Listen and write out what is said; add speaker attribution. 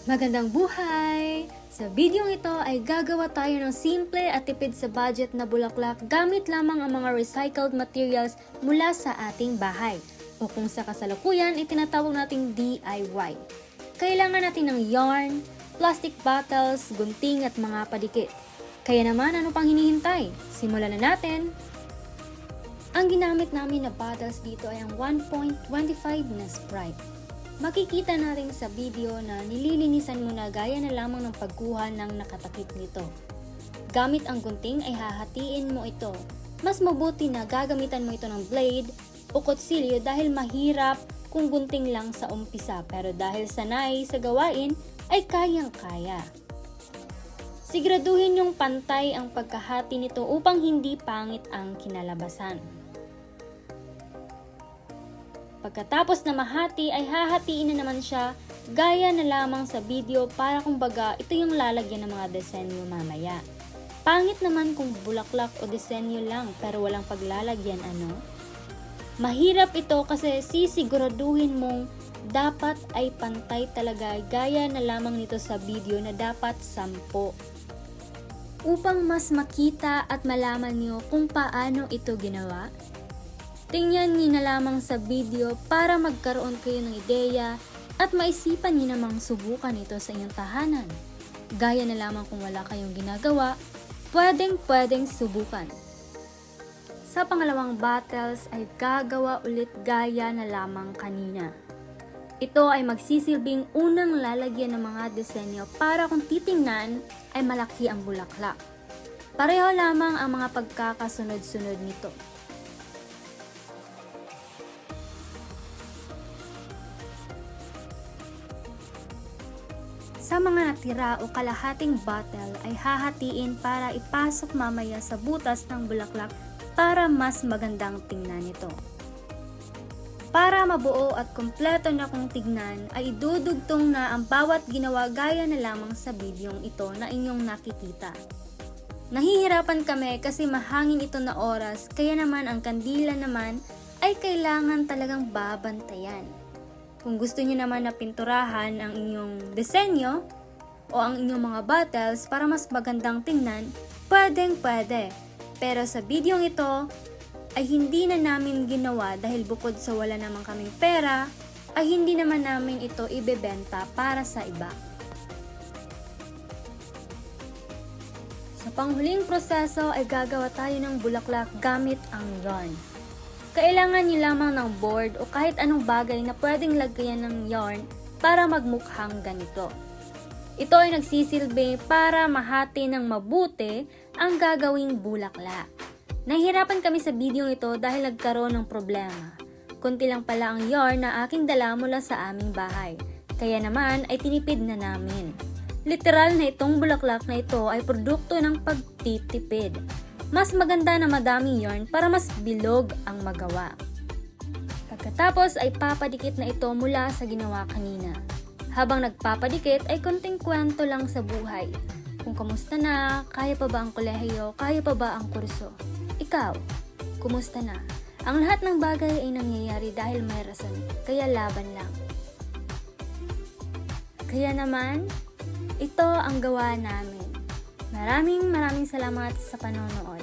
Speaker 1: Magandang buhay! Sa videong ito ay gagawa tayo ng simple at tipid sa budget na bulaklak gamit lamang ang mga recycled materials mula sa ating bahay o kung sa kasalukuyan itinatawag nating DIY. Kailangan natin ng yarn, plastic bottles, gunting at mga padikit. Kaya naman ano pang hinihintay? Simulan na natin! Ang ginamit namin na bottles dito ay ang 1.25 na Sprite. Makikita natin sa video na nililinisan mo na gaya na lamang ng pagkuha ng nakatakip nito. Gamit ang gunting ay hahatiin mo ito. Mas mabuti na gagamitan mo ito ng blade o kutsilyo dahil mahirap kung gunting lang sa umpisa pero dahil sanay sa gawain ay kayang-kaya. Siguraduhin yung pantay ang pagkahati nito upang hindi pangit ang kinalabasan. Pagkatapos na mahati ay hahatiin na naman siya gaya na lamang sa video para kumbaga ito yung lalagyan ng mga disenyo mamaya. Pangit naman kung bulaklak o disenyo lang pero walang paglalagyan ano? Mahirap ito kasi sisiguraduhin mong dapat ay pantay talaga gaya na lamang nito sa video na dapat 10. Upang mas makita at malaman niyo kung paano ito ginawa, tingnan niyo na lamang sa video para magkaroon kayo ng ideya at maisipan niyo namang subukan ito sa inyong tahanan. Gaya na lamang kung wala kayong ginagawa, pwedeng subukan. Sa pangalawang bottles ay gagawa ulit gaya na lamang kanina. Ito ay magsisilbing unang lalagyan ng mga disenyo para kung titingnan ay malaki ang bulaklak. Pareho lamang ang mga pagkakasunod-sunod nito. Sa mga natira o kalahating bottle ay hahatiin para ipasok mamaya sa butas ng bulaklak para mas magandang tingnan ito. Para mabuo at kumpleto na kung tignan ay idudugtong na ang bawat ginawa gaya na lamang sa bidyong ito na inyong nakikita. Nahihirapan kami kasi mahangin ito na oras kaya naman ang kandila naman ay kailangan talagang babantayan. Kung gusto niyo naman na pinturahan ang inyong disenyo o ang inyong mga bottles para mas magandang tingnan, pwede. Pero sa videong ito ay hindi na namin ginawa dahil bukod sa wala naman kaming pera, ay hindi naman namin ito ibebenta para sa iba. Sa panghuling proseso ay gagawa tayo ng bulaklak gamit ang yarn. Kailangan niyo lamang ng board o kahit anong bagay na pwedeng lagyan ng yarn para magmukhang ganito. Ito ay nagsisilbi para mahati ng mabuti ang gagawing bulaklak. Nahihirapan kami sa video ito dahil nagkaroon ng problema. Kunti lang pala ang yarn na aking dala mula sa aming bahay. Kaya naman ay tinipid na namin. Literal na itong bulaklak na ito ay produkto ng pagtitipid. Mas maganda na madaming yarn para mas bilog ang magawa. Pagkatapos ay papadikit na ito mula sa ginawa kanina. Habang nagpapadikit ay konting kwento lang sa buhay. Kung kamusta na, kaya pa ba ang kolehiyo, kaya pa ba ang kurso? Ikaw, kumusta na? Ang lahat ng bagay ay nangyayari dahil may rason, kaya laban lang. Kaya naman, ito ang gawa namin. Maraming salamat sa panonood.